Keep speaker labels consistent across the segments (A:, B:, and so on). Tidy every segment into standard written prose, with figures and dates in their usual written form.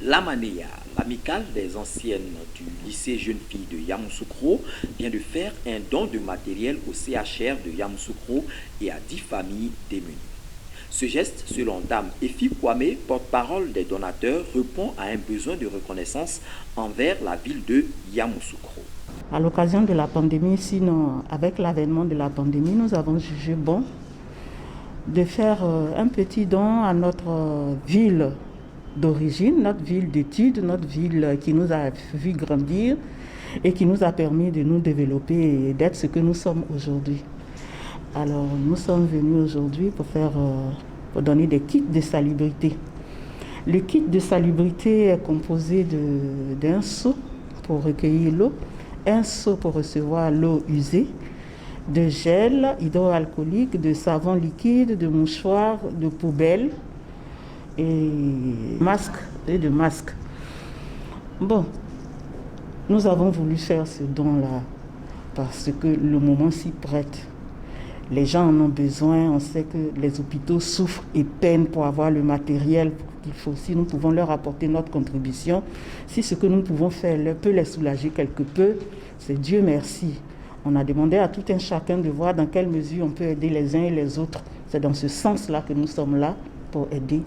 A: L'Amanea, l'amicale des anciennes du lycée Jeune Fille de Yamoussoukro, vient de faire un don de matériel au CHR de Yamoussoukro et à 10 familles démunies. Ce geste, selon Dame Efi Kwame, porte-parole des donateurs, répond à un besoin de reconnaissance envers la ville de Yamoussoukro.
B: À l'occasion de la pandémie, sinon avec l'avènement de la pandémie, nous avons jugé bon de faire un petit don à notre ville d'origine, notre ville d'études, notre ville qui nous a vu grandir et qui nous a permis de nous développer et d'être ce que nous sommes aujourd'hui. Alors nous sommes venus aujourd'hui pour donner des kits de salubrité. Le kit de salubrité est composé d'un seau pour recueillir l'eau, un seau pour recevoir l'eau usée, de gel hydroalcoolique, de savon liquide, de mouchoirs, de poubelles et de masques. Bon, nous avons voulu faire ce don-là parce que le moment s'y prête. Les gens en ont besoin, on sait que les hôpitaux souffrent et peinent pour avoir le matériel qu'il faut. Si nous pouvons leur apporter notre contribution, si ce que nous pouvons faire peut les soulager quelque peu, c'est Dieu merci. On a demandé à tout un chacun de voir dans quelle mesure on peut aider les uns et les autres. C'est dans ce sens-là que nous sommes là pour aider,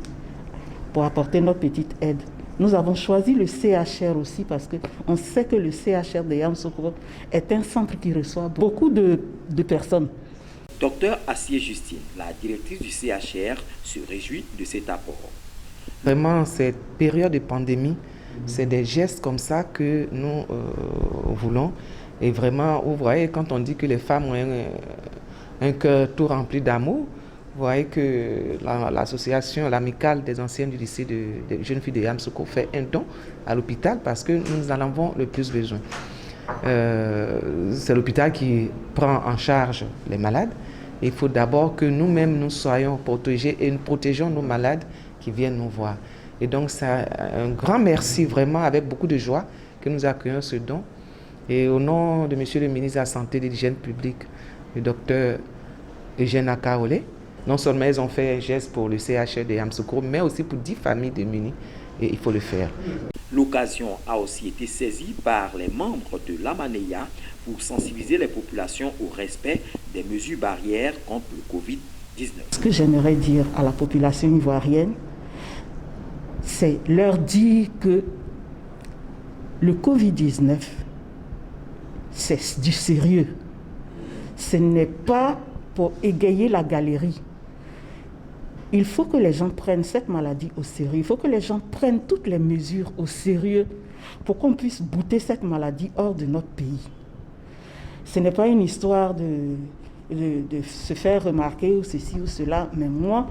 B: pour apporter notre petite aide. Nous avons choisi le CHR aussi parce qu'on sait que le CHR de Yamoussoukro est un centre qui reçoit beaucoup de personnes.
A: Docteur Assier Justine, la directrice du CHR, se réjouit de cet apport.
C: Vraiment, cette période de pandémie, c'est des gestes comme ça que nous voulons. Et vraiment, vous voyez, quand on dit que les femmes ont un cœur tout rempli d'amour, vous voyez que l'association, l'amicale des anciennes du lycée de Jeunes Filles de Yamoussoukro fait un don à l'hôpital parce que nous en avons le plus besoin. C'est l'hôpital qui prend en charge les malades. Il faut d'abord que nous-mêmes nous soyons protégés et nous protégeons nos malades qui viennent nous voir. Et donc, c'est un grand merci vraiment avec beaucoup de joie que nous accueillons ce don. Et au nom de Monsieur le ministre de la Santé et de l'Hygiène publique, le docteur Eugène Akaolé, non seulement ils ont fait un geste pour le CHR de Yamoussoukro, mais aussi pour 10 familles démunies. Et il faut le faire.
A: L'occasion a aussi été saisie par les membres de l'Amanea pour sensibiliser les populations au respect des mesures barrières contre le Covid-19.
B: Ce que j'aimerais dire à la population ivoirienne, c'est leur dire que le Covid-19, c'est du sérieux. Ce n'est pas pour égayer la galerie. Il faut que les gens prennent cette maladie au sérieux. Il faut que les gens prennent toutes les mesures au sérieux pour qu'on puisse bouter cette maladie hors de notre pays. Ce n'est pas une histoire de se faire remarquer ou ceci ou cela, mais moi,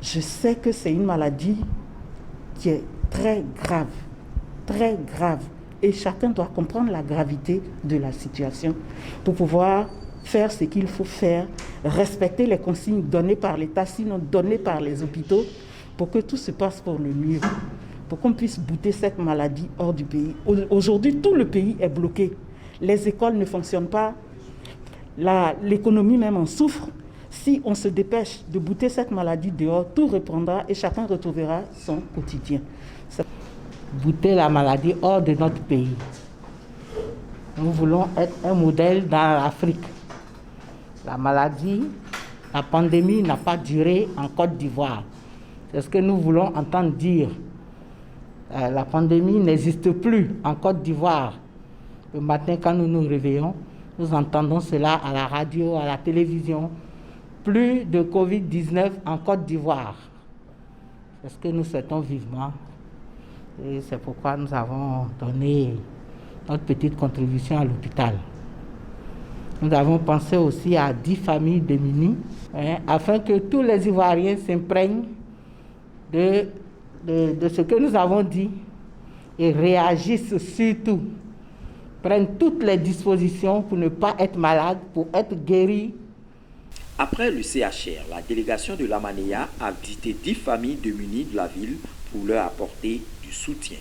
B: je sais que c'est une maladie qui est très grave, très grave. Et chacun doit comprendre la gravité de la situation pour pouvoir faire ce qu'il faut faire, respecter les consignes données par l'État, sinon données par les hôpitaux, pour que tout se passe pour le mieux, pour qu'on puisse bouter cette maladie hors du pays. Aujourd'hui, tout le pays est bloqué. Les écoles ne fonctionnent pas, l'économie même en souffre. Si on se dépêche de bouter cette maladie dehors, tout reprendra et chacun retrouvera son quotidien.
D: Bouter la maladie hors de notre pays. Nous voulons être un modèle dans l'Afrique. La maladie, la pandémie n'a pas duré en Côte d'Ivoire. C'est ce que nous voulons entendre dire. La pandémie n'existe plus en Côte d'Ivoire. Le matin, quand nous nous réveillons, nous entendons cela à la radio, à la télévision. Plus de Covid-19 en Côte d'Ivoire. C'est ce que nous souhaitons vivement. Et c'est pourquoi nous avons donné notre petite contribution à l'hôpital. Nous avons pensé aussi à 10 familles démunies, afin que tous les Ivoiriens s'imprègnent de ce que nous avons dit et réagissent surtout, prennent toutes les dispositions pour ne pas être malades, pour être guéris.
A: Après le CHR, la délégation de l'Amanea a visité 10 familles démunies de la ville pour leur apporter du soutien.